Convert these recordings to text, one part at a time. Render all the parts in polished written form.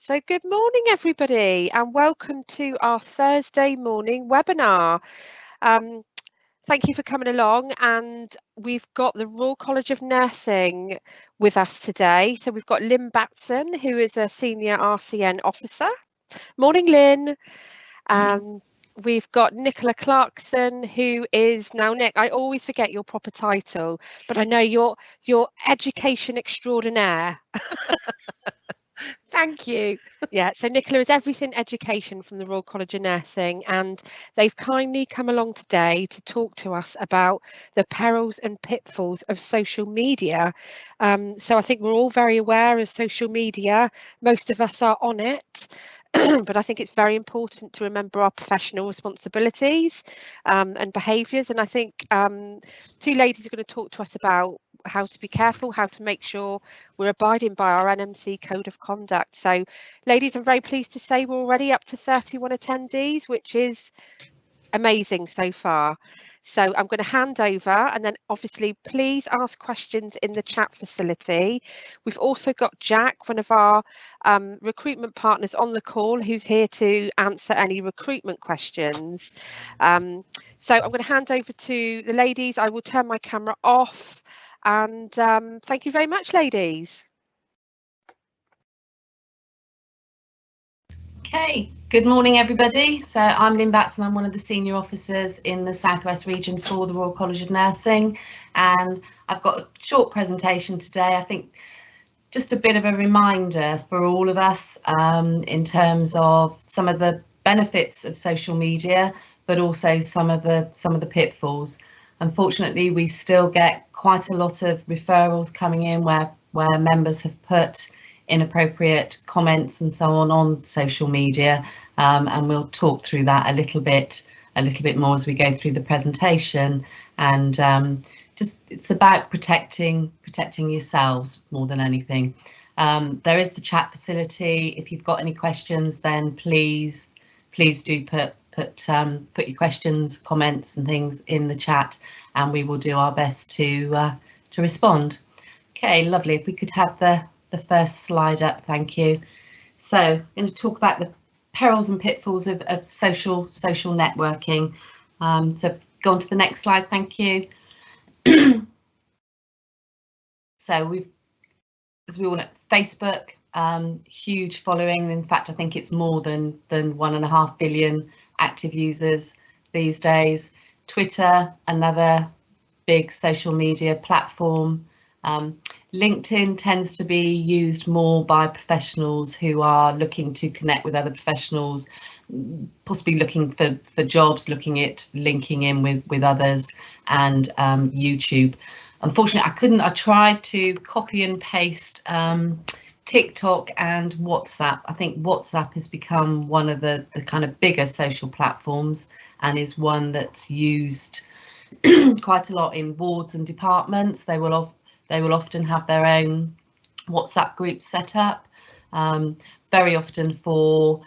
So good morning, everybody, and welcome to our Thursday morning webinar. Thank you for coming along, and we've got the Royal College of Nursing with us today. So we've got Lynn Batson, who is a senior RCN officer. Morning, Lynn. We've got Nicola Clarkson, who is now Nick. I always forget your proper title, but I know you're education extraordinaire. Thank you. Yeah, so Nicola is everything education from the Royal College of Nursing, and they've kindly come along today to talk to us about the perils and pitfalls of social media. So I think we're all very aware of social media. Most of us are on it. But I think it's very important to remember our professional responsibilities and behaviours. And I think two ladies are going to talk to us about how to be careful, how to make sure we're abiding by our NMC Code of Conduct. So, ladies, I'm very pleased to say we're already up to 31 attendees, which is amazing so far. So I'm going to hand over, and then obviously please ask questions in the chat facility. We've also got Jack, one of our recruitment partners, on the call, who's here to answer any recruitment questions. So I'm going to hand over to the ladies. I will turn my camera off, and thank you very much, ladies. Okay, good morning everybody. So I'm Lynn Batson, I'm one of the senior officers in the Southwest region for the Royal College of Nursing, and I've got a short presentation today. I think just a bit of a reminder for all of us in terms of some of the benefits of social media, but also some of the pitfalls. Unfortunately, we still get quite a lot of referrals coming in where members have put inappropriate comments and so on social media, and we'll talk through that a little bit more as we go through the presentation. And just it's about protecting yourselves more than anything. There is the chat facility. If you've got any questions, then please do put your questions, comments and things in the chat, and we will do our best to respond. Okay, lovely. If we could have the first slide up, thank you. So I'm going to talk about the perils and pitfalls of social networking. So go on to the next slide, thank you. So we've, as we all know, Facebook, huge following. In fact, I think it's more than 1.5 billion active users these days. Twitter, another big social media platform. LinkedIn tends to be used more by professionals who are looking to connect with other professionals, possibly looking for jobs, looking at linking in with others, and YouTube. Unfortunately, I tried to copy and paste TikTok and WhatsApp. I think WhatsApp has become one of the kind of bigger social platforms and is one that's used quite a lot in wards and departments. They will often have their own WhatsApp groups set up, very often for,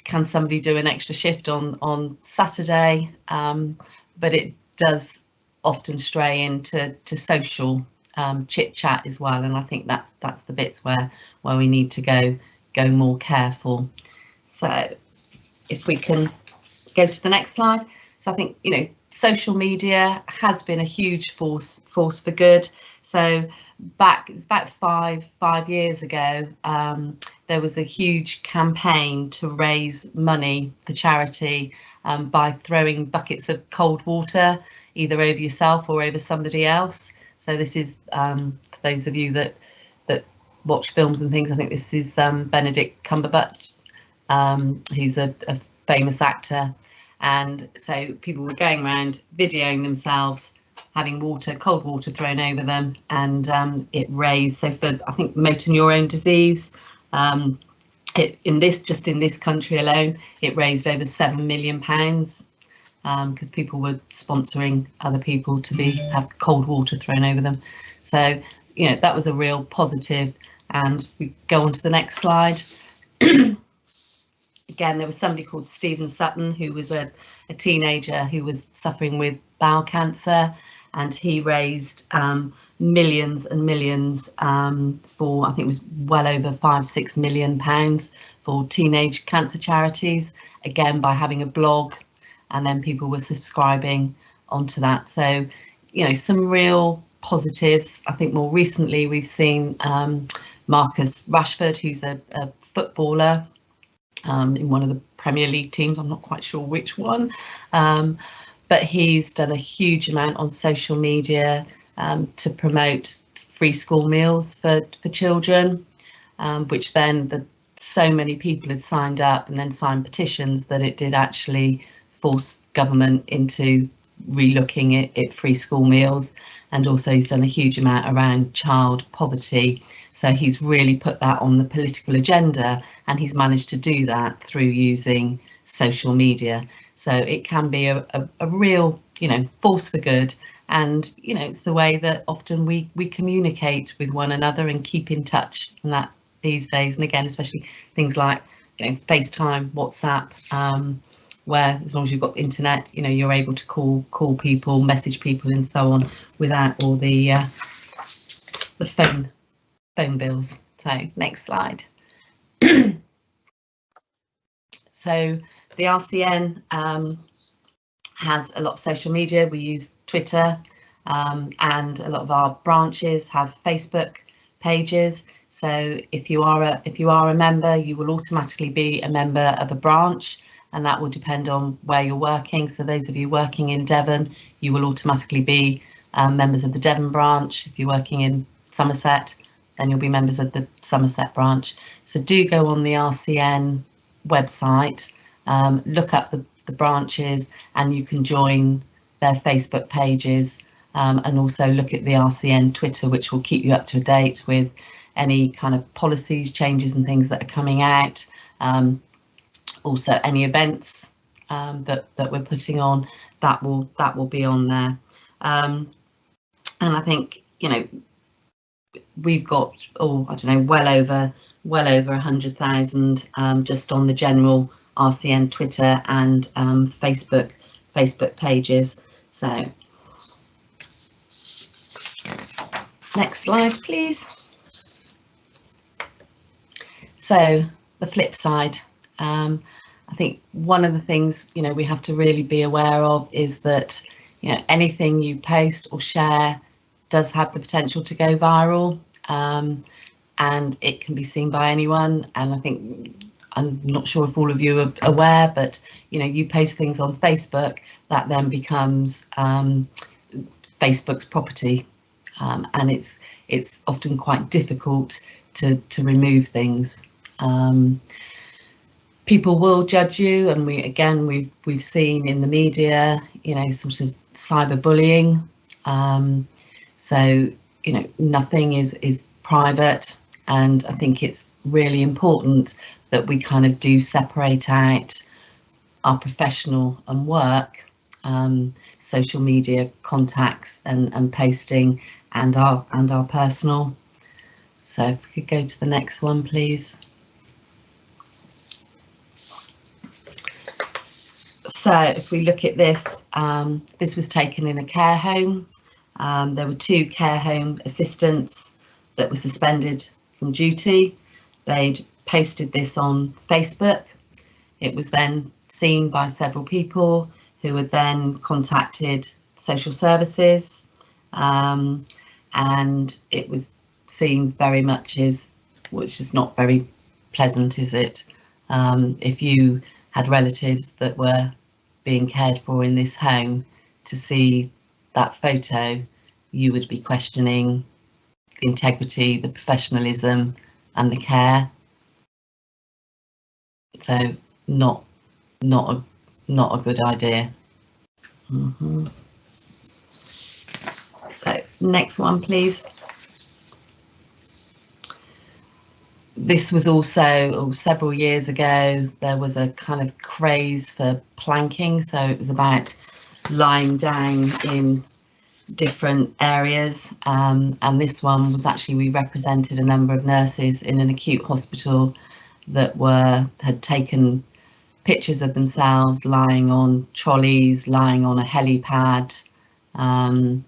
can somebody do an extra shift on Saturday, but it does often stray into social chit chat as well, and I think that's the bits where we need to go more careful. So if we can go to the next slide. So I think, you know, social media has been a huge force for good. So it was about five years ago, there was a huge campaign to raise money for charity by throwing buckets of cold water either over yourself or over somebody else. So this is, for those of you that watch films and things, I think this is Benedict Cumberbatch, who's a famous actor. And so people were going around videoing themselves having cold water thrown over them, and it raised, so for, I think, motor neurone disease, in this country alone, it raised over £7 million, because people were sponsoring other people to have cold water thrown over them. So, you know, that was a real positive. And we go on to the next slide. Again, there was somebody called Stephen Sutton, who was a teenager who was suffering with bowel cancer, and he raised millions and millions for, I think it was well over £5-6 million for teenage cancer charities, again by having a blog, and then people were subscribing onto that. So, you know, some real positives. I think more recently we've seen Marcus Rashford, who's a footballer in one of the Premier League teams, I'm not quite sure which one, but he's done a huge amount on social media to promote free school meals for children, which then so many people had signed up and then signed petitions that it did actually force government into relooking at free school meals. And also he's done a huge amount around child poverty. So he's really put that on the political agenda, and he's managed to do that through using social media. So it can be a real, you know, force for good. And, you know, it's the way that often we communicate with one another and keep in touch, and that these days, and again, especially things like, you know, FaceTime, WhatsApp, where as long as you've got the internet, you know, you're able to call people, message people and so on without all the phone bills. So next slide. So the RCN has a lot of social media. We use Twitter, and a lot of our branches have Facebook pages. So if you are a member, you will automatically be a member of a branch, and that will depend on where you're working. So those of you working in Devon, you will automatically be members of the Devon branch. If you're working in Somerset, then you'll be members of the Somerset branch. So do go on the RCN website, look up the branches, and you can join their Facebook pages, and also look at the RCN Twitter, which will keep you up to date with any kind of policies, changes and things that are coming out. Also any events that we're putting on, that will be on there. And I think, you know, we've got, I don't know, well over 100,000 just on the general RCN Twitter and Facebook pages. So next slide, please. So the flip side, I think one of the things, you know, we have to really be aware of is that, you know, anything you post or share does have the potential to go viral, and it can be seen by anyone. And I think, I'm not sure if all of you are aware, but, you know, you post things on Facebook, that then becomes Facebook's property, and it's often quite difficult to remove things. People will judge you, and we've seen in the media, you know, sort of cyberbullying. So, you know, nothing is private, and I think it's really important that we kind of do separate out our professional and work, social media contacts and posting, and our personal. So if we could go to the next one, please. So if we look at this, this was taken in a care home. There were 2 care home assistants that were suspended from duty. They'd posted this on Facebook. It was then seen by several people who had then contacted social services, and it was seen very much as, which is not very pleasant, is it? If you had relatives that were being cared for in this home, to see that photo, you would be questioning the integrity, the professionalism and the care. So not a good idea. So next one, please. This was also, several years ago, there was a kind of craze for planking. So it was about lying down in different areas, and this one was actually, we represented a number of nurses in an acute hospital that had taken pictures of themselves lying on trolleys, lying on a helipad, and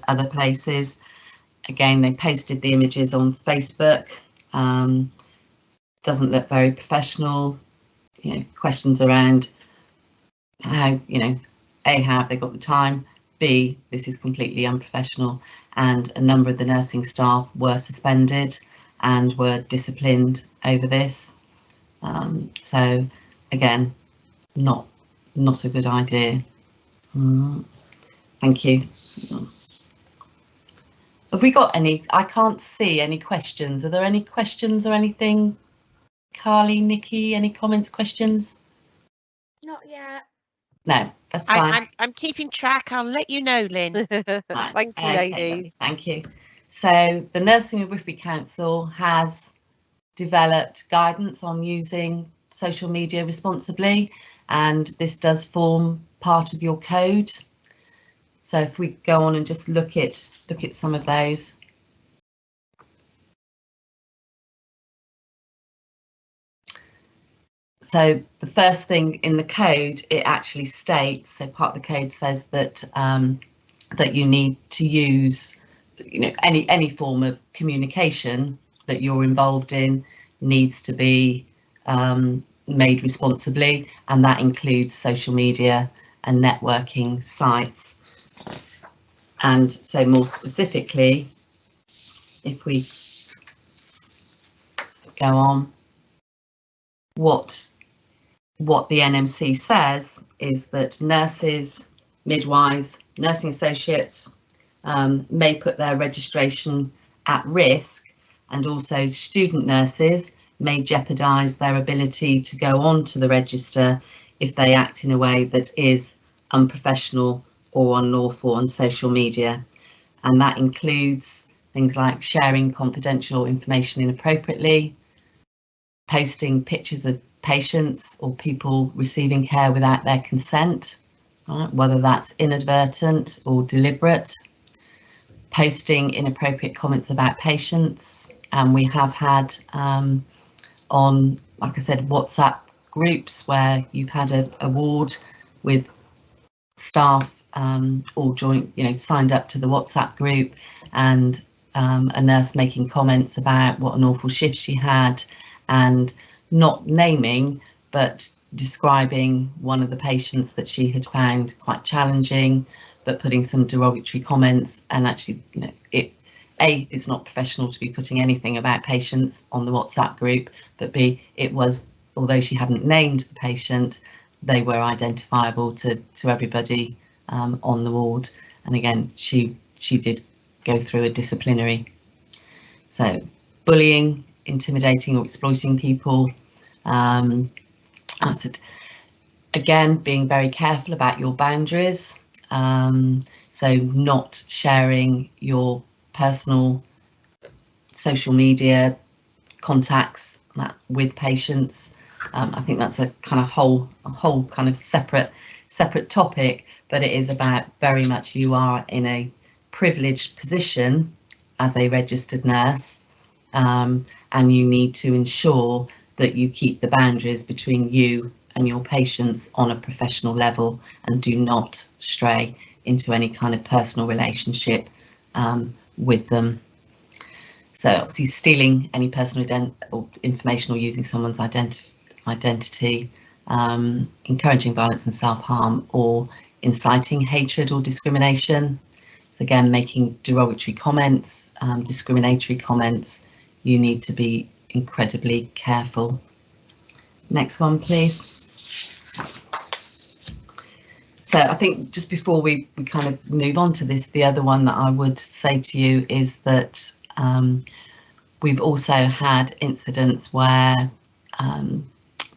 other places. Again, they posted the images on Facebook. Doesn't look very professional. Questions around how, A, how have they got the time? B, this is completely unprofessional, and a number of the nursing staff were suspended and were disciplined over this. So again, not a good idea. Thank you. Have we got any? I can't see any questions. Are there any questions or anything? Carly, Nikki, any comments, questions? Not yet. No, that's fine. I'm keeping track. I'll let you know, Lynn. Right. Thank you, ladies. Thank you. So the Nursing Midwifery Council has developed guidance on using social media responsibly, and this does form part of your code. So if we go on and just look at some of those. So the first thing in the code, it actually states, so part of the code says that that you need to use, any form of communication that you're involved in needs to be made responsibly, and that includes social media and networking sites. And so more specifically, if we go on, what the NMC says is that nurses, midwives, nursing associates may put their registration at risk, and also student nurses may jeopardise their ability to go on to the register if they act in a way that is unprofessional or unlawful on social media. And that includes things like sharing confidential information inappropriately, posting pictures of patients or people receiving care without their consent, right, whether that's inadvertent or deliberate, posting inappropriate comments about patients. And we have had on, like I said, WhatsApp groups where you've had a ward with staff all joined, signed up to the WhatsApp group, and a nurse making comments about what an awful shift she had, and not naming but describing one of the patients that she had found quite challenging, but putting some derogatory comments. And actually, it's not professional to be putting anything about patients on the WhatsApp group, but B, it was, although she hadn't named the patient, they were identifiable to everybody on the ward. And again, she did go through a disciplinary. So bullying, intimidating or exploiting people. That's it. Again, being very careful about your boundaries. So not sharing your personal social media contacts with patients. I think that's a kind of whole kind of separate topic, but it is about very much you are in a privileged position as a registered nurse, and you need to ensure that you keep the boundaries between you and your patients on a professional level, and do not stray into any kind of personal relationship with them. So obviously stealing any personal information or using someone's identity, encouraging violence and self-harm, or inciting hatred or discrimination. So again, making derogatory comments, discriminatory comments, you need to be incredibly careful. Next one, please. So I think just before we kind of move on to this, the other one that I would say to you is that we've also had incidents where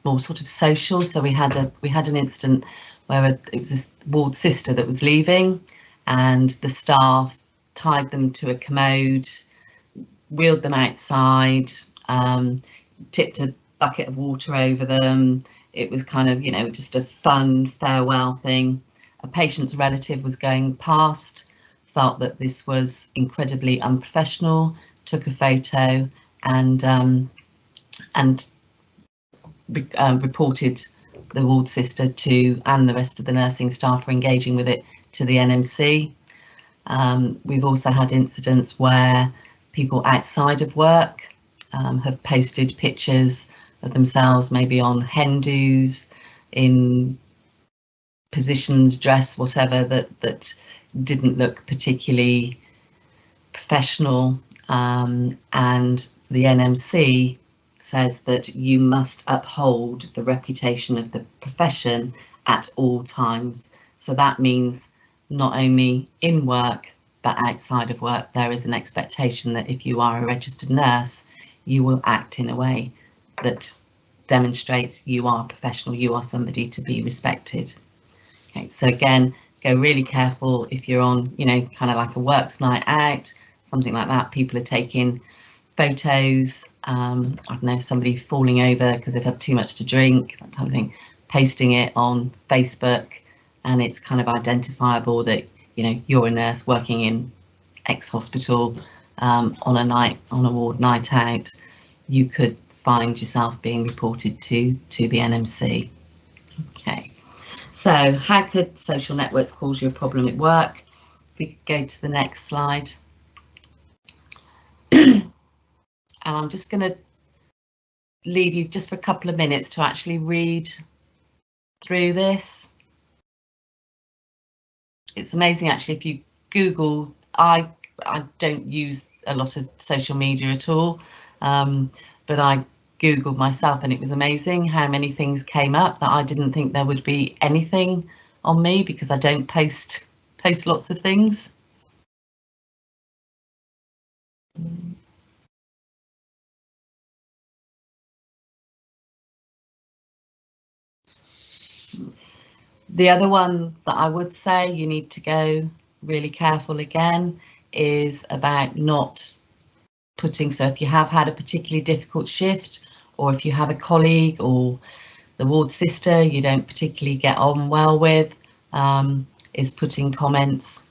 more sort of social. So we had an incident where it was this ward sister that was leaving, and the staff tied them to a commode, wheeled them outside, tipped a bucket of water over them. It was kind of, just a fun farewell thing. A patient's relative was going past, felt that this was incredibly unprofessional, took a photo, and reported the ward sister and the rest of the nursing staff for engaging with it to the NMC. We've also had incidents where people outside of work have posted pictures of themselves, maybe on hen do's, in positions, dress, whatever, that didn't look particularly professional, and the NMC says that you must uphold the reputation of the profession at all times. So that means not only in work but outside of work, there is an expectation that if you are a registered nurse, you will act in a way that demonstrates you are professional, you are somebody to be respected. Okay, so again, go really careful if you're on, you know, kind of like a works night out, something like that. People are taking photos, I don't know, somebody falling over because they've had too much to drink, that type of thing, posting it on Facebook, and it's kind of identifiable that, you know, you're a nurse working in X hospital on a ward night out. You could find yourself being reported to the NMC. Okay, so how could social networks cause you a problem at work? If we could go to the next slide. And I'm just going to leave you just for a couple of minutes to actually read through this. It's amazing, actually, if you Google, I don't use a lot of social media at all, but I Googled myself and it was amazing how many things came up that I didn't think there would be anything on me, because I don't post lots of things. The other one that I would say you need to go really careful again is about not putting, so if you have had a particularly difficult shift, or if you have a colleague or the ward sister you don't particularly get on well with, is putting comments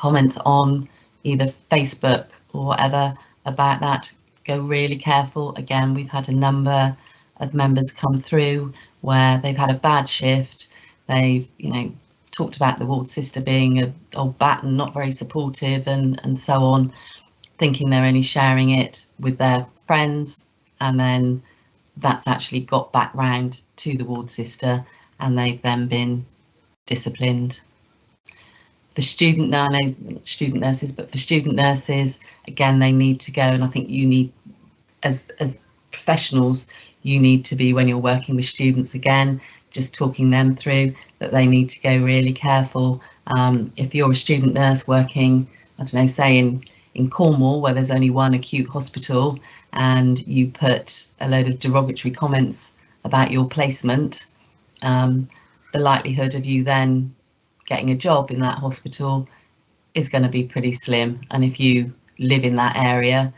on either Facebook or whatever about that. Go really careful. Again, we've had a number of members come through where they've had a bad shift. They've, you know, talked about the ward sister being an old bat and not very supportive and so on, thinking they're only sharing it with their friends, and then that's actually got back round to the ward sister and they've then been disciplined. For student, now I know not student nurses, but for student nurses, again, they need to go, and I think you need, as professionals, you need to be, when you're working with students, again, just talking them through that they need to go really careful. If you're a student nurse working, I don't know, say in Cornwall, where there's only one acute hospital, and you put a load of derogatory comments about your placement, the likelihood of you then getting a job in that hospital is going to be pretty slim. And if you live in that area,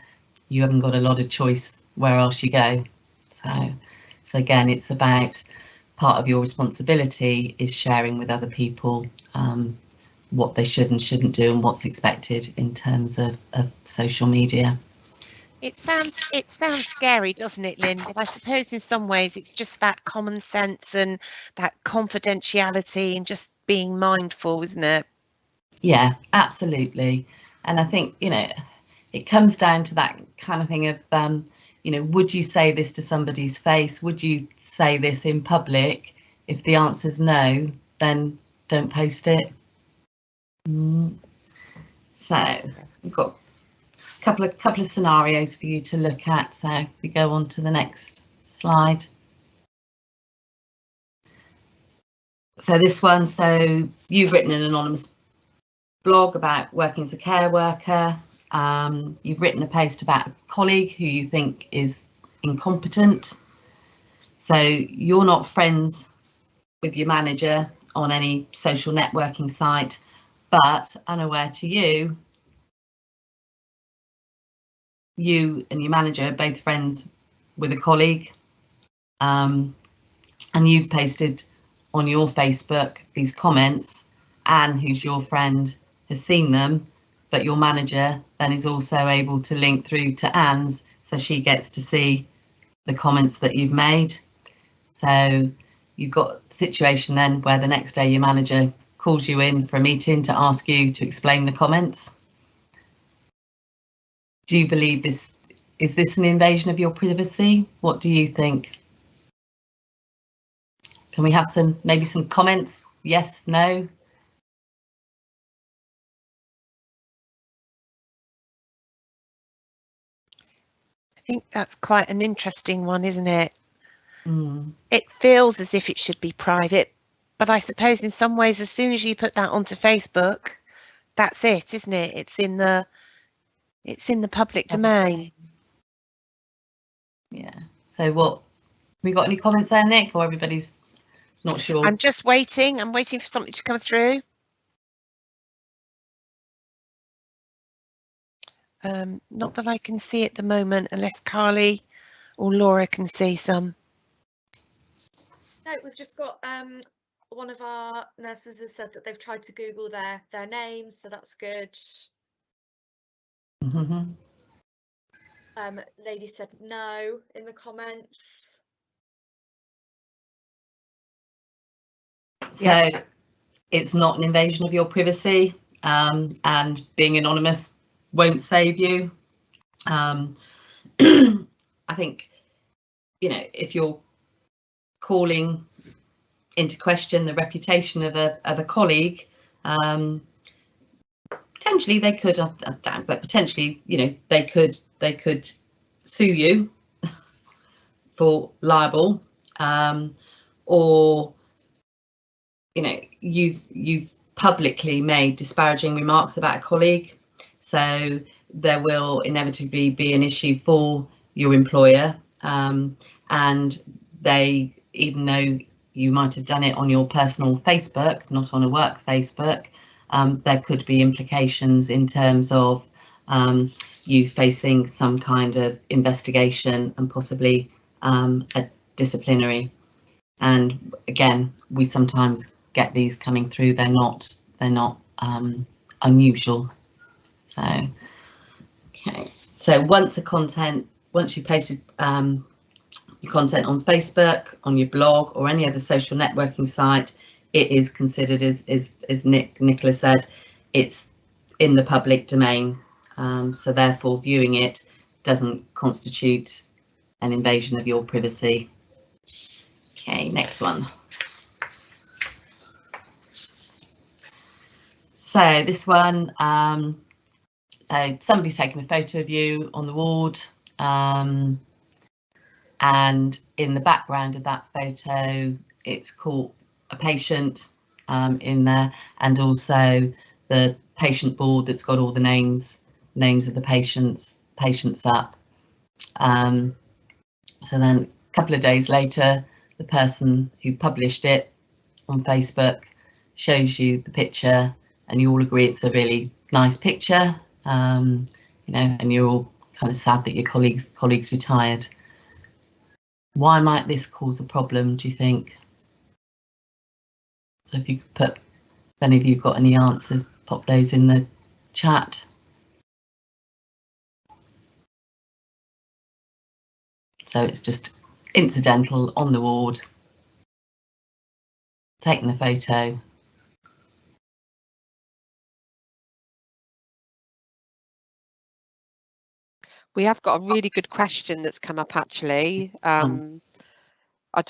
you haven't got a lot of choice where else you go. So again, it's about, part of your responsibility is sharing with other people what they should and shouldn't do and what's expected in terms of social media. It sounds scary, doesn't it, Lynn? But I suppose in some ways it's just that common sense and that confidentiality and just being mindful, isn't it? Yeah, absolutely. And I think, you know, it comes down to that kind of thing of, you know, would you say this to somebody's face? Would you say this in public? If the answer's no, then don't post it. So we've got a couple of scenarios for you to look at. So if we go on to the next slide. So this one, so you've written an anonymous blog about working as a care worker. You've written a post about a colleague who you think is incompetent. So you're not friends with your manager on any social networking site, but unaware to you, you and your manager are both friends with a colleague, and you've posted on your Facebook these comments. Anne, who's your friend, has seen them, but your manager then is also able to link through to Anne's, so she gets to see the comments that you've made. So you've got a situation then where the next day your manager calls you in for a meeting to ask you to explain the comments. Do you believe this? Is this an invasion of your privacy? What do you think? Can we have maybe some comments? Yes, no? I think that's quite an interesting one, isn't it? Mm. It feels as if it should be private, but I suppose in some ways, as soon as you put that onto Facebook, that's it, isn't it? It's in the public domain. Yeah. So what? We got any comments there, Nick, or everybody's not sure? I'm just waiting. I'm waiting for something to come through. Not that I can see at the moment, unless Carly or Laura can see some. No, we've just got one of our nurses has said that they've tried to Google their names, so that's good. Mm-hmm. Lady said no in the comments. So Yeah. It's not an invasion of your privacy, and being anonymous won't save you. I think, you know, if you're calling into question the reputation of a colleague, potentially they could, but potentially, you know, they could sue you for libel, or, you know, you've publicly made disparaging remarks about a colleague, so there will inevitably be an issue for your employer, and they, even though you might have done it on your personal Facebook, not on a work Facebook, there could be implications in terms of you facing some kind of investigation and possibly a disciplinary. And again, we sometimes get these coming through. They're not unusual. So okay. So once you posted your content on Facebook, on your blog, or any other social networking site, it is considered, as Nicola said, it's in the public domain. So therefore, viewing it doesn't constitute an invasion of your privacy. Okay, next one. So this one, so somebody's taken a photo of you on the ward, and in the background of that photo, it's caught a patient in there, and also the patient board that's got all the names of the patients up. So then a couple of days later, the person who published it on Facebook shows you the picture, and you all agree it's a really nice picture, you know, and you're all kind of sad that your colleague's retired. Why might this cause a problem, do you think? So if you could put, if any of you got any answers, pop those in the chat. So it's just incidental on the ward, taking the photo. We have got a really good question that's come up, actually. I don't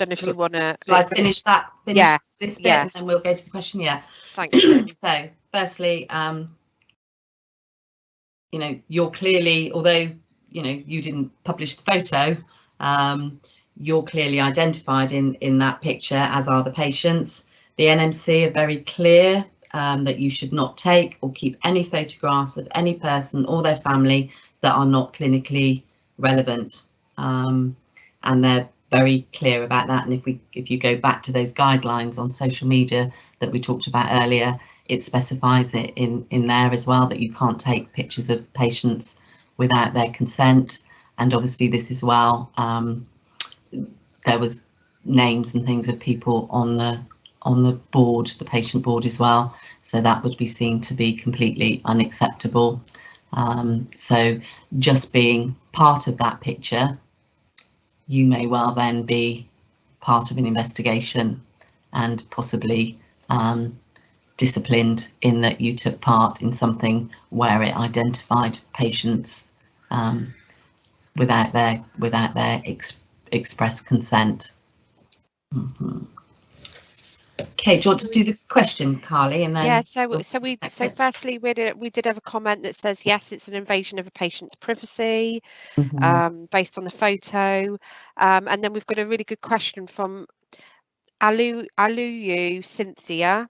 know if you want to. Shall I finish that? Yes. This bit, yes. and then we'll go to the question. Yeah. Thank you. So, firstly, you know, you're clearly, although you know you didn't publish the photo, you're clearly identified in that picture, as are the patients. The NMC are very clear that you should not take or keep any photographs of any person or their family that are not clinically relevant, and they're very clear about that. And if you go back to those guidelines on social media that we talked about earlier, it specifies it in there as well, that you can't take pictures of patients without their consent. And obviously this as well, there was names and things of people on the board, the patient board as well, so that would be seen to be completely unacceptable. So just being part of that picture, you may well then be part of an investigation and possibly disciplined in that you took part in something where it identified patients without their express consent. Okay, do you want to do the question, Carly? And then yeah, so firstly we did have a comment that says yes, it's an invasion of a patient's privacy based on the photo, and then we've got a really good question from Aluyu Cynthia.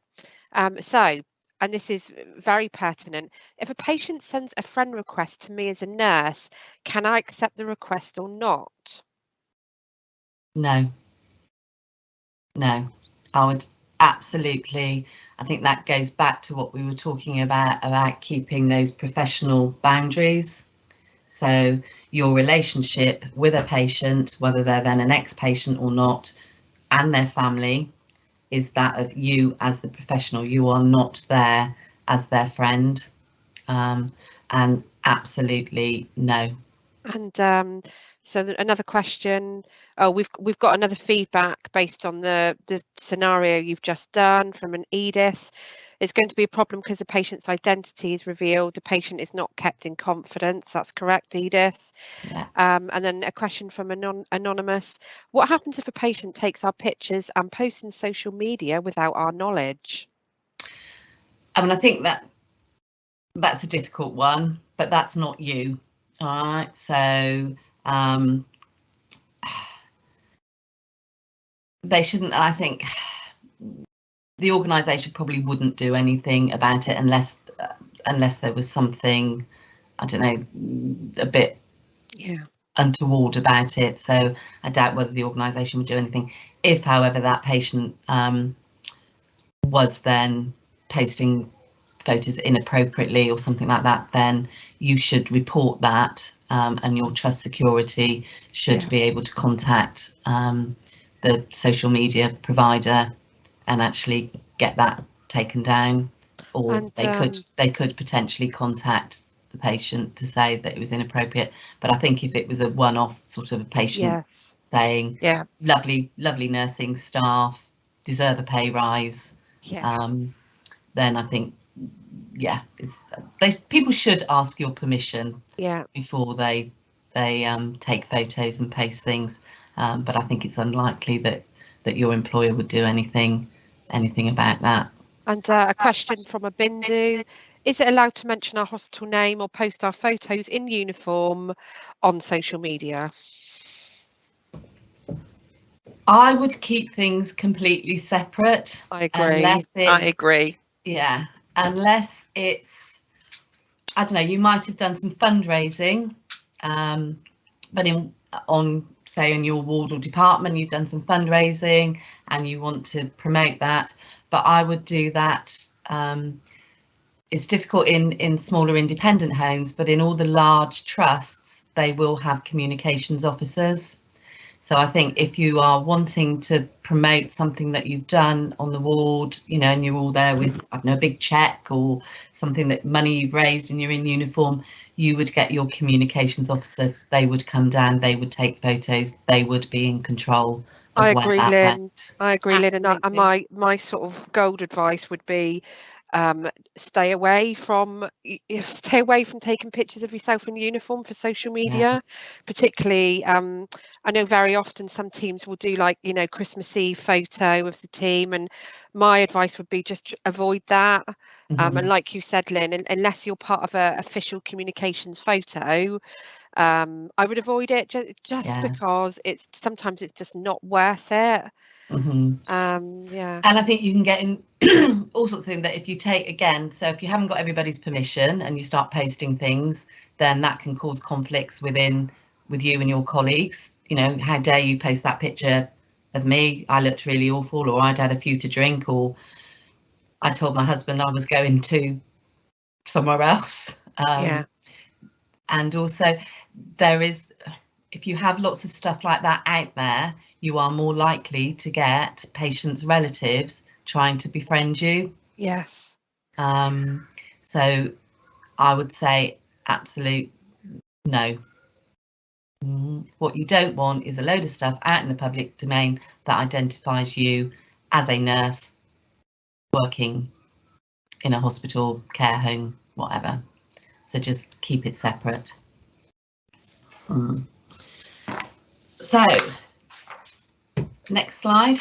And this is very pertinent. If a patient sends a friend request to me as a nurse, can I accept the request or not? No, I would absolutely. I think that goes back to what we were talking about keeping those professional boundaries. So your relationship with a patient, whether they're then an ex-patient or not, and their family, is that of you as the professional. You are not there as their friend, and absolutely no. And so another question. Oh, we've got another feedback based on the scenario you've just done from an Edith. It's going to be a problem because the patient's identity is revealed. The patient is not kept in confidence. That's correct, Edith. Yeah. And then a question from anonymous. What happens if a patient takes our pictures and posts in social media without our knowledge? I mean, I think that's a difficult one, but that's not you. All right, so they shouldn't. I think the organisation probably wouldn't do anything about it unless there was something, I don't know, a bit untoward about it. So I doubt whether the organisation would do anything. If, however, that patient was then posting photos inappropriately or something like that, then you should report that, and your trust security should be able to contact the social media provider and actually get that taken down, or they could potentially contact the patient to say that it was inappropriate. But I think if it was a one-off sort of a patient saying lovely nursing staff deserve a pay rise, then I think people should ask your permission before they take photos and post things, but I think it's unlikely that your employer would do anything about that. And a question from a Bindu. Is it allowed to mention our hospital name or post our photos in uniform on social media? I would keep things completely separate. I agree. Yeah, unless it's, I don't know, you might have done some fundraising, but say in your ward or department you've done some fundraising and you want to promote that, but I would do that. It's difficult in smaller independent homes, but in all the large trusts they will have communications officers. So I think if you are wanting to promote something that you've done on the ward, and you're all there with, I don't know, a big check or something, that money you've raised and you're in uniform, you would get your communications officer. They would come down, they would take photos, they would be in control. I agree, Lynn. And my sort of gold advice would be stay away from taking pictures of yourself in uniform for social media, particularly I know very often some teams will do Christmas Eve photo of the team, and my advice would be just avoid that. And like you said, Lynn, unless you're part of an official communications photo, I would avoid it just because sometimes it's just not worth it. And I think you can get in all sorts of things that if you take, again, so if you haven't got everybody's permission and you start posting things, then that can cause conflicts with you and your colleagues. How dare you post that picture of me? I looked really awful, or I'd had a few to drink, or I told my husband I was going to somewhere else. And also if you have lots of stuff like that out there, you are more likely to get patients' relatives trying to befriend you. Yes. So I would say absolute no. What you don't want is a load of stuff out in the public domain that identifies you as a nurse working in a hospital, care home, whatever. So just keep it separate. So next slide.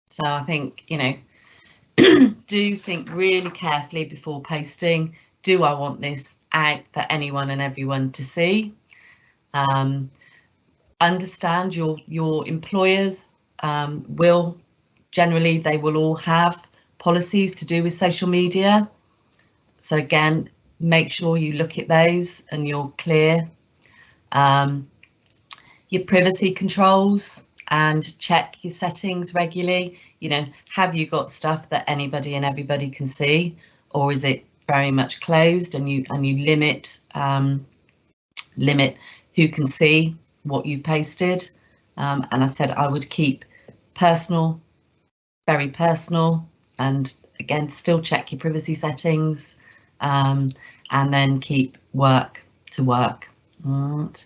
So I think, you know, do think really carefully before posting. Do I want this out for anyone and everyone to see? Understand your employers will generally, they will all have policies to do with social media. So again, make sure you look at those and you're clear. Your privacy controls, and check your settings regularly. You know, have you got stuff that anybody and everybody can see, or is it very much closed, and you limit who can see what you've posted? And I said I would keep personal, very personal, and again still check your privacy settings, and then keep work to work. Right.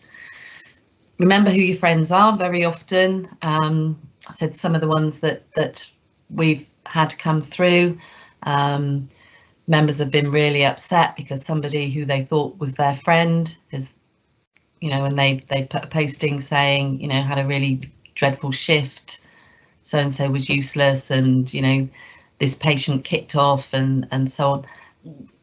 Remember who your friends are very often. I said some of the ones that we've had come through. Members have been really upset because somebody who they thought was their friend has, you know, and they put a posting saying, you know, had a really dreadful shift, so and so was useless, and you know, this patient kicked off, and so on.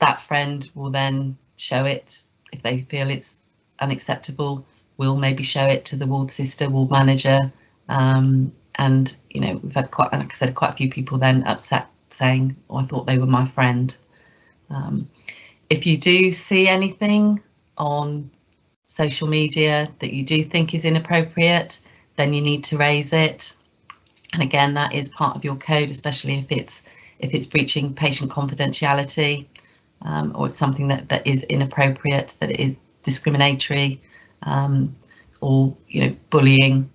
That friend will then show it if they feel it's unacceptable. We'll maybe show it to the ward sister, ward manager, and you know, we've had quite, like I said, quite a few people then upset saying, oh, I thought they were my friend. If you do see anything on social media that you do think is inappropriate, then you need to raise it. And again, that is part of your code, especially if it's breaching patient confidentiality, or it's something that is inappropriate, that it is discriminatory, or you know, bullying,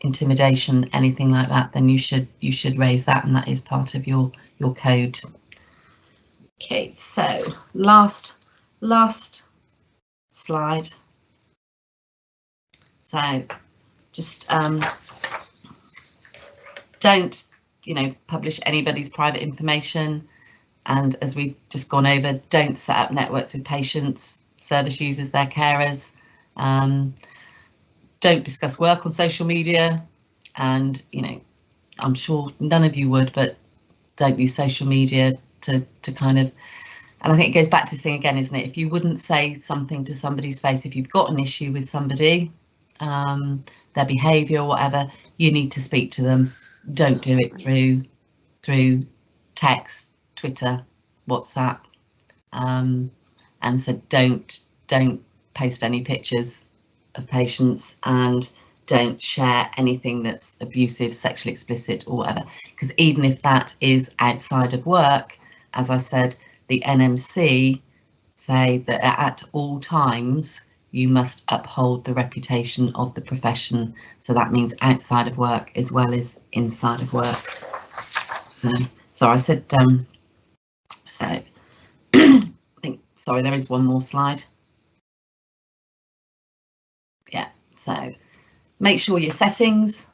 intimidation, anything like that, then you should raise that, and that is part of your code. Okay, so last slide. So just don't, you know, publish anybody's private information, and as we've just gone over, don't set up networks with patients, service users, their carers. Don't discuss work on social media, and you know, I'm sure none of you would, but don't use social media to kind of, and I think it goes back to this thing again, isn't it? If you wouldn't say something to somebody's face, if you've got an issue with somebody, their behaviour or whatever, you need to speak to them. Don't do it through text, Twitter, WhatsApp, and so don't post any pictures of patients, and don't share anything that's abusive, sexually explicit or whatever, because even if that is outside of work, as I said, the NMC say that at all times you must uphold the reputation of the profession, so that means outside of work as well as inside of work. So I said so I think, sorry, there is one more slide. Yeah, so make sure your settings,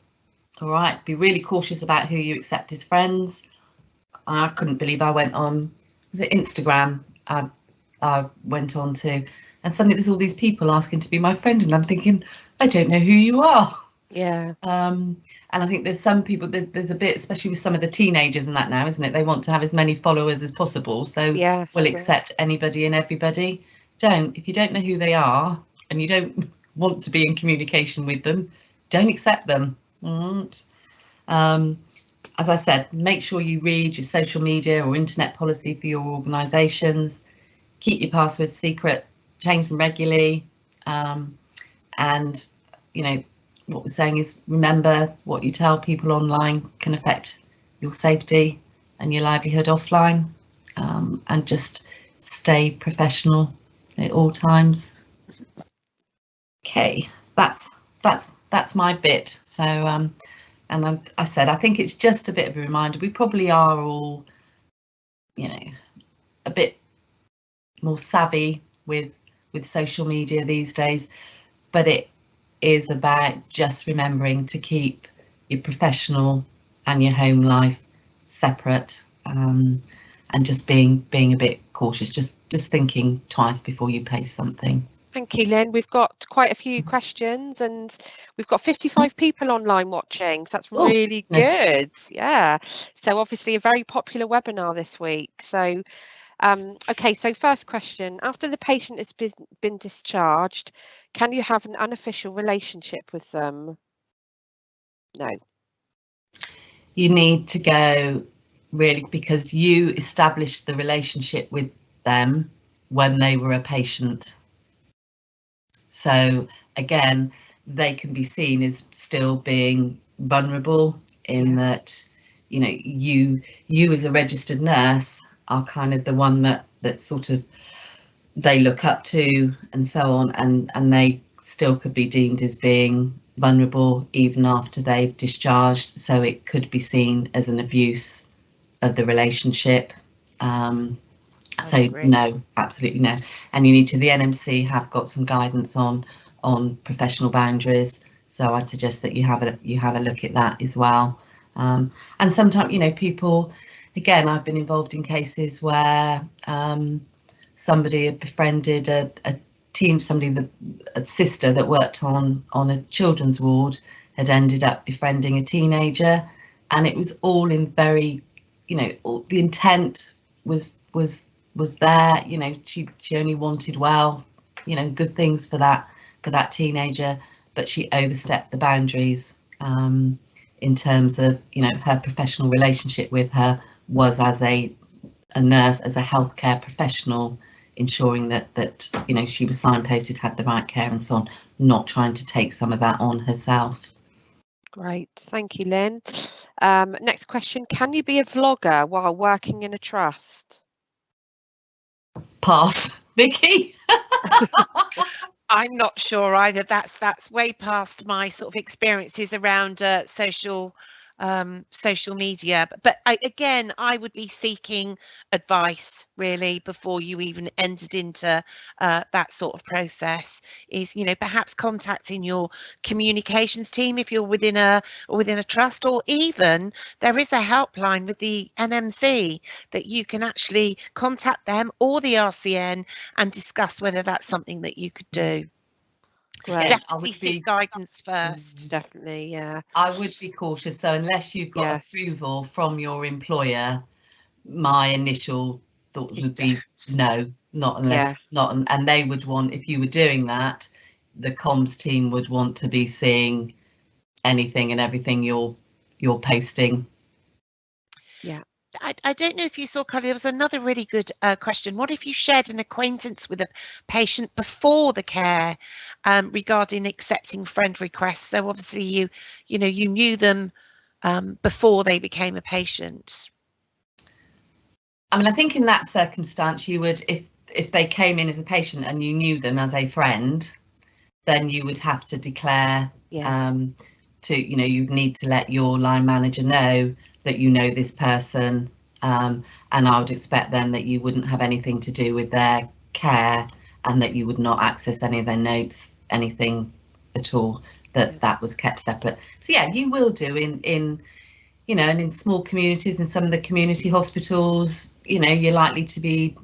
all right, be really cautious about who you accept as friends. I couldn't believe I went on, was it Instagram? I went on to, and suddenly there's all these people asking to be my friend, and I'm thinking, I don't know who you are. Yeah. And I think there's some people, there's a bit, especially with some of the teenagers and that now, isn't it? They want to have as many followers as possible, so Yes. we'll accept anybody and everybody. Don't, if you don't know who they are and you don't want to be in communication with them, don't accept them. As I said, make sure you read your social media or internet policy for your organisations. Keep your passwords secret, change them regularly, and you know, what we're saying is, remember, what you tell people online can affect your safety and your livelihood offline, and just stay professional at all times. Okay, that's my bit. So and I said, I think it's just a bit of a reminder. We probably are all, you know, a bit more savvy with social media these days, but it is about just remembering to keep your professional and your home life separate, and just being a bit cautious, just thinking twice before you post something. Thank you, Lynn. We've got quite a few questions and we've got 55 people online watching, so that's really good. Yeah, so obviously a very popular webinar this week. So okay, so first question, after the patient has been discharged, can you have an unofficial relationship with them? No. You need to go, really, because you established the relationship with them when they were a patient. So again, they can be seen as still being vulnerable in that, you know, you as a registered nurse are kind of the one that sort of they look up to and so on, and they still could be deemed as being vulnerable even after they've discharged, so it could be seen as an abuse of the relationship. So no, absolutely no. And you need to, the NMC have got some guidance on professional boundaries, so I'd suggest that you have a look at that as well. And sometimes, you know, people, again, I've been involved in cases where somebody had befriended a sister that worked on a children's ward had ended up befriending a teenager, and it was all in very, you know, the intent was there, you know, she only wanted well, you know, good things for that teenager, but she overstepped the boundaries in terms of, you know, her professional relationship with her was as a nurse, as a healthcare professional, ensuring that you know, she was signposted, had the right care and so on, not trying to take some of that on herself. Great, thank you, Lynn. Next question, can you be a vlogger while working in a trust? Pass. Vicky? I'm not sure either. That's way past my sort of experiences around social media, but again, I would be seeking advice really before you even entered into that sort of process. Is, you know, perhaps contacting your communications team if you're within a trust, or even there is a helpline with the NMC that you can actually contact them or the RCN and discuss whether that's something that you could do. Great. Definitely seek guidance first. Definitely, yeah. I would be cautious. So unless you've got approval from your employer, my initial thought would be no, not unless and they would want, if you were doing that, the comms team would want to be seeing anything and everything you're posting. Yeah. I don't know if you saw, Carly, there was another really good question. What if you shared an acquaintance with a patient before the care regarding accepting friend requests? So obviously you knew them before they became a patient. I mean, I think in that circumstance you would, if they came in as a patient and you knew them as a friend, then you would have to declare you'd need to let your line manager know that you know this person, and I would expect then that you wouldn't have anything to do with their care and that you would not access any of their notes, anything at all, that was kept separate. So yeah, you will do in you know, and in small communities, in some of the community hospitals, you know, you're likely to be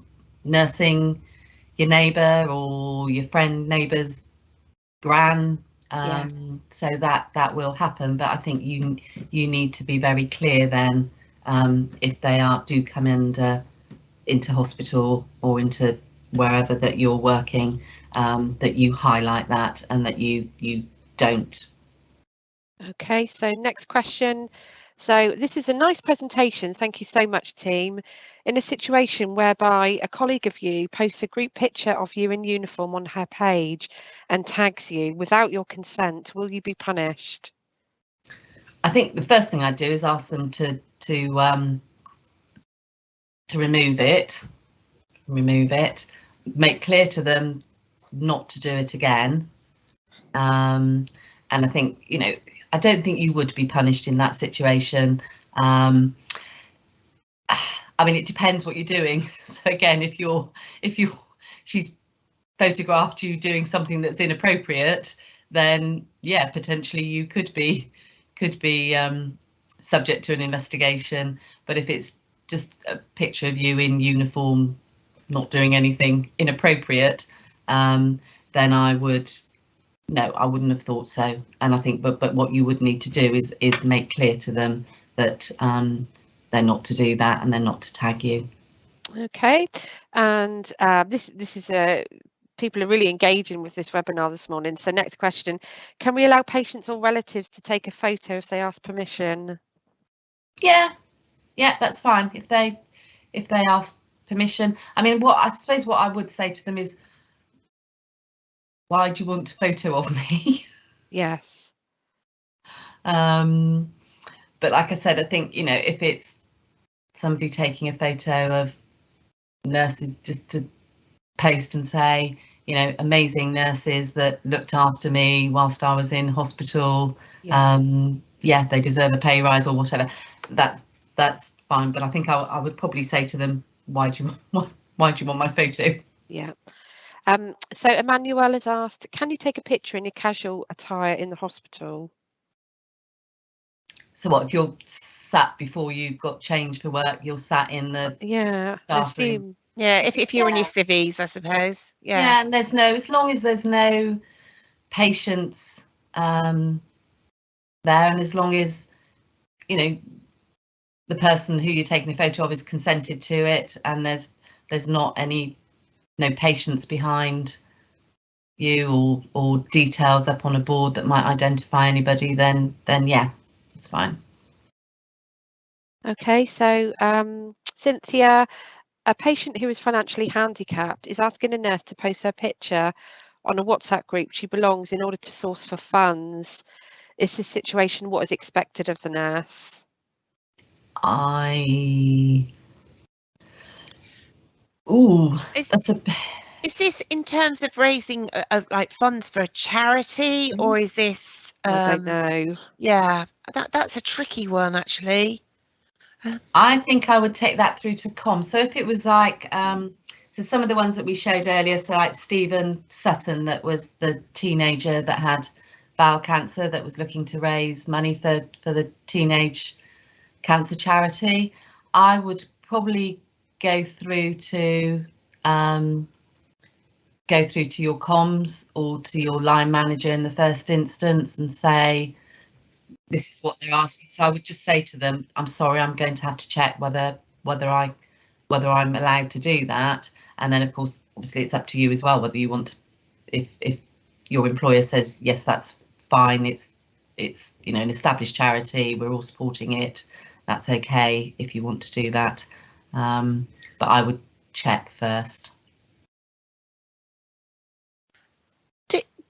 nursing your neighbour or your friend neighbour's gran. So that will happen, but I think you need to be very clear then, if they do come into hospital or into wherever that you're working, that you highlight that and that you don't. Okay, so next question. So this is a nice presentation. Thank you so much, team. In a situation whereby a colleague of you posts a group picture of you in uniform on her page and tags you without your consent, will you be punished? I think the first thing I'd do is ask them to remove it, make clear to them not to do it again. And I think, you know, I don't think you would be punished in that situation. I mean, it depends what you're doing. So again, if she's photographed you doing something that's inappropriate, then yeah, potentially you could be subject to an investigation. But if it's just a picture of you in uniform, not doing anything inappropriate, then I wouldn't have thought so. And I think, but what you would need to do is make clear to them that they're not to do that and they're not to tag you. Okay, and this is people are really engaging with this webinar this morning. So next question, can we allow patients or relatives to take a photo if they ask permission? Yeah, that's fine. If they ask permission. I mean, I suppose what I would say to them is, why do you want a photo of me? Yes. But like I said, I think, you know, if it's somebody taking a photo of nurses just to post and say, you know, amazing nurses that looked after me whilst I was in hospital, yeah, they deserve a pay rise or whatever, that's fine. But I think I would probably say to them, why do you want my photo? Yeah. So Emmanuel has asked, can you take a picture in your casual attire in the hospital? So what, if you're sat before you've got changed for work, you're sat in the bathroom? Yeah, if you're in your civvies, I suppose. Yeah, and as long as there's no patients there, and as long as, you know, the person who you're taking a photo of is consented to it, and there's not no patients behind you or details up on a board that might identify anybody, then yeah, it's fine. Okay, so Cynthia, a patient who is financially handicapped is asking a nurse to post her picture on a WhatsApp group she belongs in order to source for funds. Is this situation what is expected of the nurse? Is this in terms of raising like funds for a charity, or is this? I don't know. Yeah, that's a tricky one, actually. I think I would take that through to com. So if it was like, so some of the ones that we showed earlier, so like Stephen Sutton, that was the teenager that had bowel cancer, that was looking to raise money for the teenage cancer charity, I would probably go through to your comms or to your line manager in the first instance and say, this is what they're asking. So I would just say to them, I'm sorry, I'm going to have to check whether I'm allowed to do that. And then of course, obviously it's up to you as well, whether you want to, if your employer says, yes, that's fine, it's you know, an established charity, we're all supporting it, that's okay if you want to do that. But I would check first.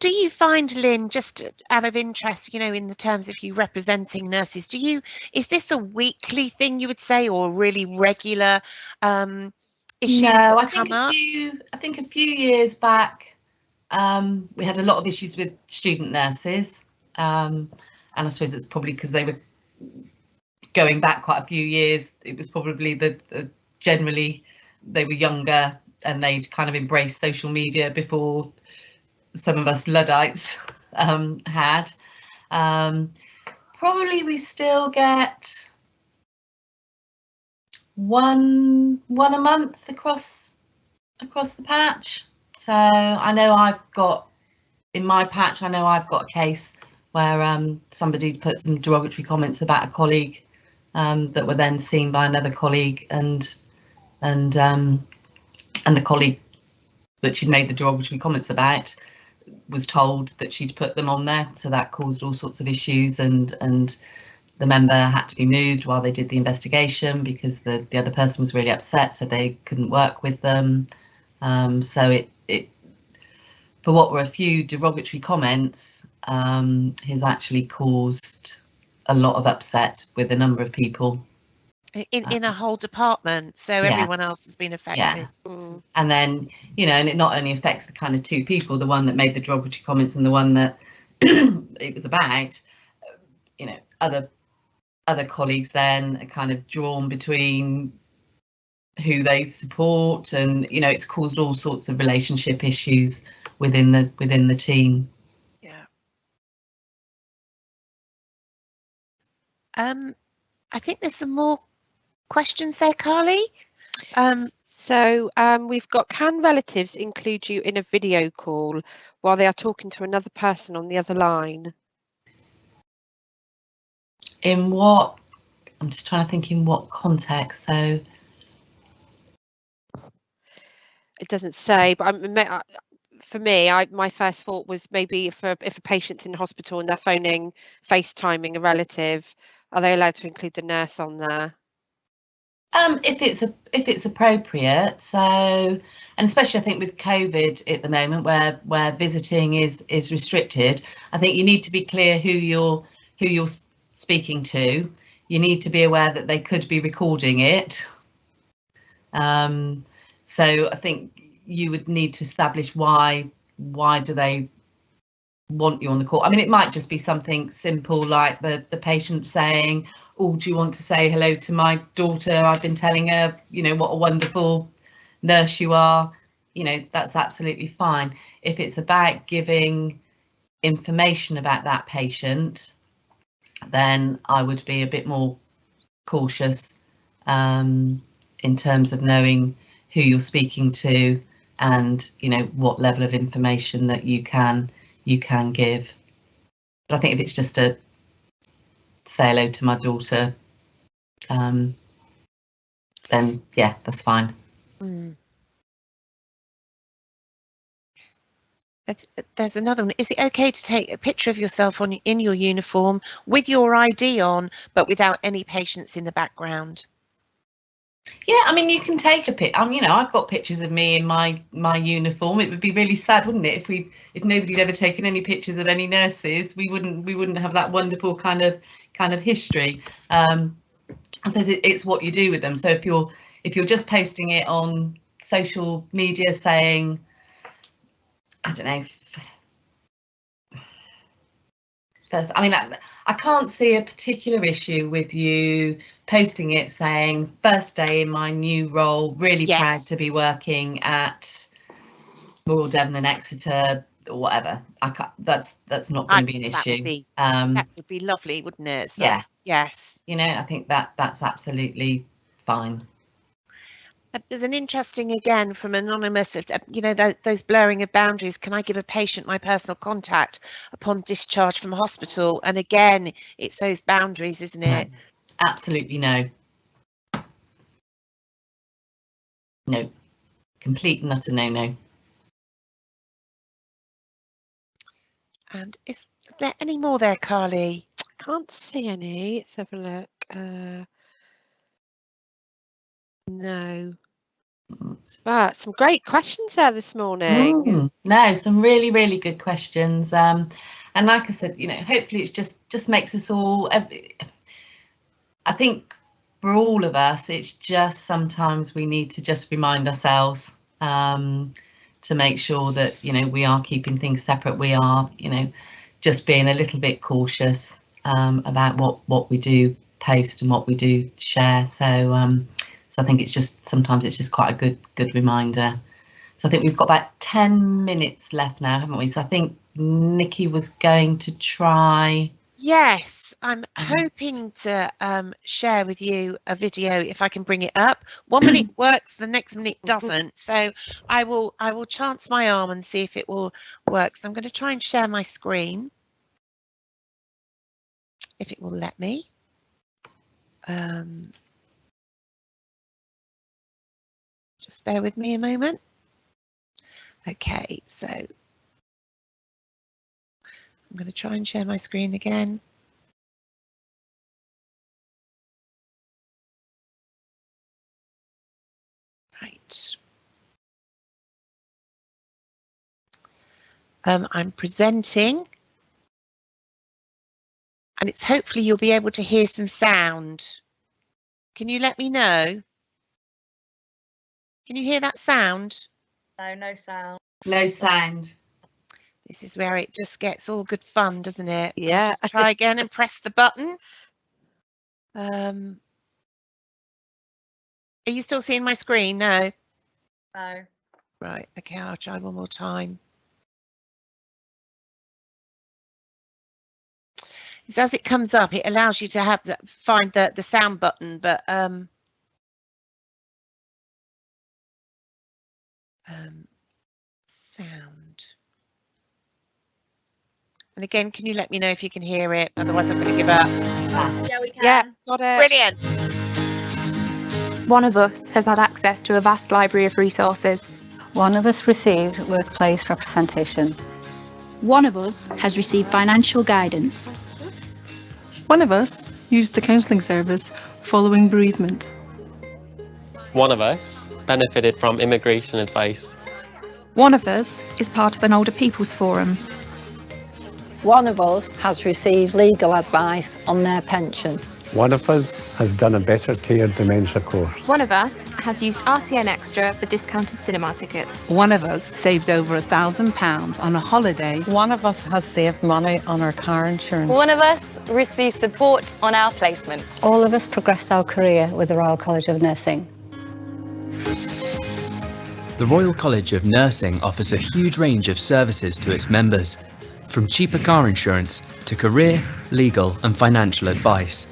Do you find, Lynn, just out of interest, you know, in the terms of you representing nurses, is this a weekly thing, you would say, or really regular issues that come up? I think a few years back, we had a lot of issues with student nurses, and I suppose it's probably because they were going back quite a few years. It was probably the generally they were younger and they'd kind of embraced social media before some of us Luddites had. Probably we still get one a month across the patch. So I know in my patch, I know I've got a case where somebody put some derogatory comments about a colleague that were then seen by another colleague, and the colleague that she'd made the derogatory comments about was told that she'd put them on there, so that caused all sorts of issues, and the member had to be moved while they did the investigation because the other person was really upset, so they couldn't work with them. So it for what were a few derogatory comments, has actually caused a lot of upset with a number of people in a whole department, so yeah. Everyone else has been affected. Yeah. And then, you know, and it not only affects the kind of two people, the one that made the derogatory comments and the one that it was about, you know, other colleagues then are kind of drawn between who they support, and you know, it's caused all sorts of relationship issues within the team. Yeah. I think there's some more questions there, Carly. So we've got, can relatives include you in a video call while they are talking to another person on the other line? In what? I'm just trying to think in what context. So It doesn't say, but for me, my first thought was maybe if a patient's in hospital and they're phoning, FaceTiming a relative, are they allowed to include the nurse on there? if it's appropriate. So, and especially I think with COVID at the moment, where visiting is restricted, I think you need to be clear who you're speaking to. You need to be aware that they could be recording it. So I think you would need to establish why do they want you on the call. I mean, it might just be something simple like the patient saying, oh, do you want to say hello to my daughter? I've been telling her, you know, what a wonderful nurse you are. You know, that's absolutely fine. If it's about giving information about that patient, then I would be a bit more cautious in terms of knowing who you're speaking to and, you know, what level of information that you can give. But I think if it's just a say hello to my daughter, then yeah, that's fine. There's another one. Is it okay to take a picture of yourself in your uniform with your ID on, but without any patients in the background? Yeah, I mean, you can take a pic. You know, I've got pictures of me in my uniform. It would be really sad, wouldn't it, if nobody'd ever taken any pictures of any nurses? We wouldn't have that wonderful kind of history. I suppose it's what you do with them. So if you're just posting it on social media saying, I don't know, first, I mean, I can't see a particular issue with you posting it saying first day in my new role, really proud to be working at Royal Devon and Exeter or whatever. I can't, that's not going to be an issue. That would be lovely, wouldn't it? So yes. You know, I think that's absolutely fine. There's an interesting, again, from anonymous, you know, those blurring of boundaries. Can I give a patient my personal contact upon discharge from hospital? And again, it's those boundaries, isn't it? No, absolutely no. No, complete and utter no. And is there any more there, Carly? Can't see any. Let's have a look. No. But some great questions there this morning. No, some really, really good questions. And like I said, you know, hopefully it's just makes us all, I think for all of us, it's just sometimes we need to just remind ourselves to make sure that, you know, we are keeping things separate. We are, you know, just being a little bit cautious about what we do post and what we do share. So I think it's just sometimes it's just quite a good reminder. So I think we've got about 10 minutes left now, haven't we? So I think Nikki was going to try. Yes, I'm hoping to share with you a video if I can bring it up. 1 minute works, the next minute doesn't. So I will chance my arm and see if it will work. So I'm going to try and share my screen, if it will let me. Just bear with me a moment. Okay, so I'm going to try and share my screen again. Right. I'm presenting, and it's hopefully you'll be able to hear some sound. Can you let me know? Can you hear that sound? No sound. No sound. This is where it just gets all good fun, doesn't it? Yeah. I'll just try again and press the button. Are you still seeing my screen? No. No. Right. Okay, I'll try one more time. So as it comes up, it allows you to have find the sound button, but sound. And again, can you let me know if you can hear it? Otherwise, I'm going to give up. Yeah, we can. Yeah, got it. Brilliant. One of us has had access to a vast library of resources. One of us received workplace representation. One of us has received financial guidance. One of us used the counselling service following bereavement. One of us benefited from immigration advice. One of us is part of an older people's forum. One of us has received legal advice on their pension. One of us has done a better care dementia course. One of us has used RCN Extra for discounted cinema tickets. One of us saved over £1,000 on a holiday. One of us has saved money on our car insurance. One of us received support on our placement. All of us progressed our career with the Royal College of Nursing. The Royal College of Nursing offers a huge range of services to its members, from cheaper car insurance to career, legal and financial advice.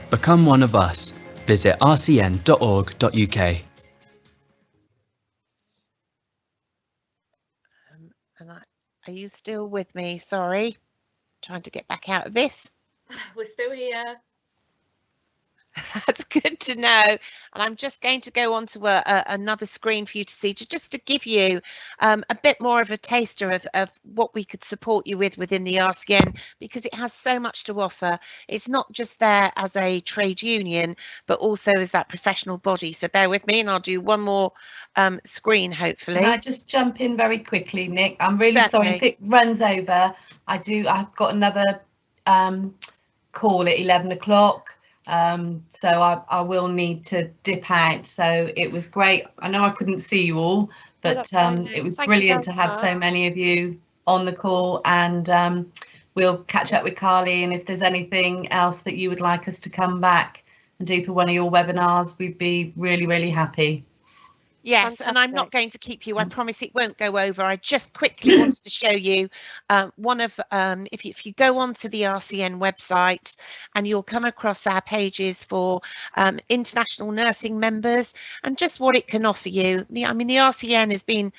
Become one of us. Visit rcn.org.uk. Are you still with me? Sorry, trying to get back out of this. We're still here. That's good to know. And I'm just going to go on to another screen for you to see, just to give you a bit more of a taster of what we could support you with within the RCN, because it has so much to offer. It's not just there as a trade union, but also as that professional body. So bear with me and I'll do one more screen, hopefully. Can I just jump in very quickly, Nick? I'm really Certainly. sorry if it runs over. I've got another call at 11 o'clock. So I will need to dip out. So it was great. I know I couldn't see you all, but it was brilliant to have so many of you on the call, and we'll catch up with Carly, and if there's anything else that you would like us to come back and do for one of your webinars, we'd be really happy. Yes, Fantastic. and I'm not going to keep you. I promise it won't go over. I just quickly wanted to show you one of, if you go onto the RCN website, and you'll come across our pages for international nursing members and just what it can offer you. I mean, the RCN has been,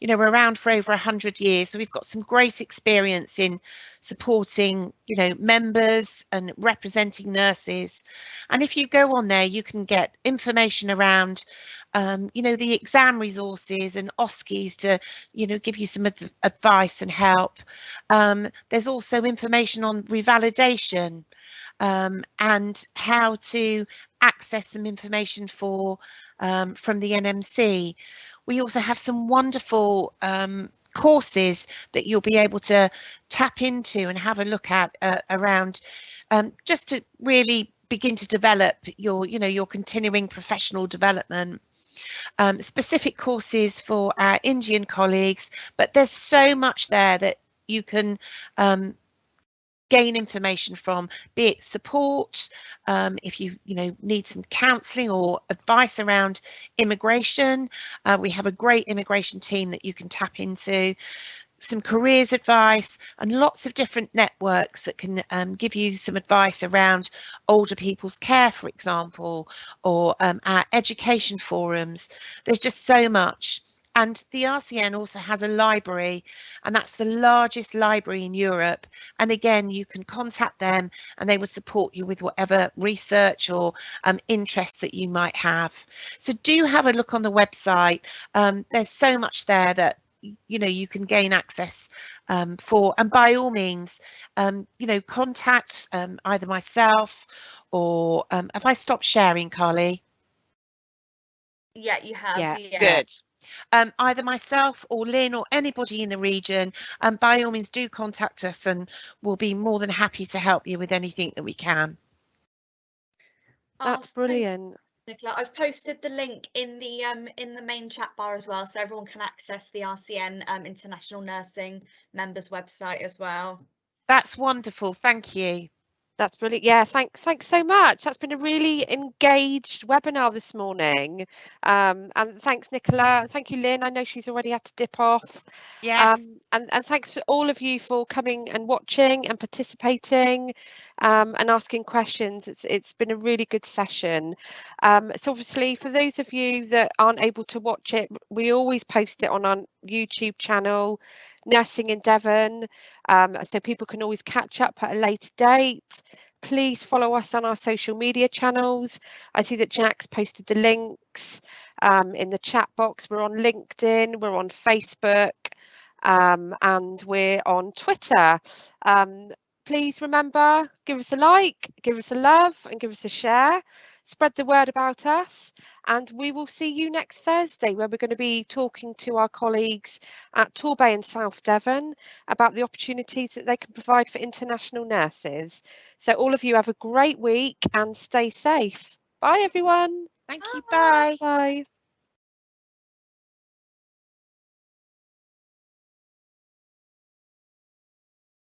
around for over 100 years. So we've got some great experience in supporting, members and representing nurses. And if you go on there, you can get information around the exam resources and OSCEs to, give you some advice and help. There's also information on revalidation and how to access some information from the NMC. We also have some wonderful courses that you'll be able to tap into and have a look at around just to really begin to develop your continuing professional development. Specific courses for our Indian colleagues, but there's so much there that you can gain information from, be it support, if you need some counselling or advice around immigration. We have a great immigration team that you can tap into, some careers advice, and lots of different networks that can give you some advice around older people's care, for example, or our education forums. There's just so much. And the RCN also has a library, and that's the largest library in Europe. And again, you can contact them and they would support you with whatever research or interest that you might have. So do have a look on the website. There's so much there that you can gain access for, and by all means contact either myself or have I stopped sharing, Carly? Yeah, you have. Yeah. Good. Either myself or Lynn or anybody in the region, by all means do contact us and we'll be more than happy to help you with anything that we can. That's brilliant. Nicola, I've posted the link in the main chat bar as well, so everyone can access the RCN International Nursing members website as well. That's wonderful, thank you. That's brilliant. Yeah, thanks so much. That's been a really engaged webinar this morning. And thanks, Nicola. Thank you, Lynn. I know she's already had to dip off. Yes. And thanks for all of you for coming and watching and participating and asking questions. It's been a really good session. So obviously, for those of you that aren't able to watch it, we always post it on our YouTube channel, Nursing in Devon, so people can always catch up at a later date. Please follow us on our social media channels. I see that Jack's posted the links in the chat box. We're on LinkedIn, we're on Facebook, and we're on Twitter. Please remember, give us a like, give us a love, and give us a share. Spread the word about us, and we will see you next Thursday, where we're going to be talking to our colleagues at Torbay and South Devon about the opportunities that they can provide for international nurses. So all of you have a great week and stay safe. Bye, everyone. Thank you. Bye. Bye.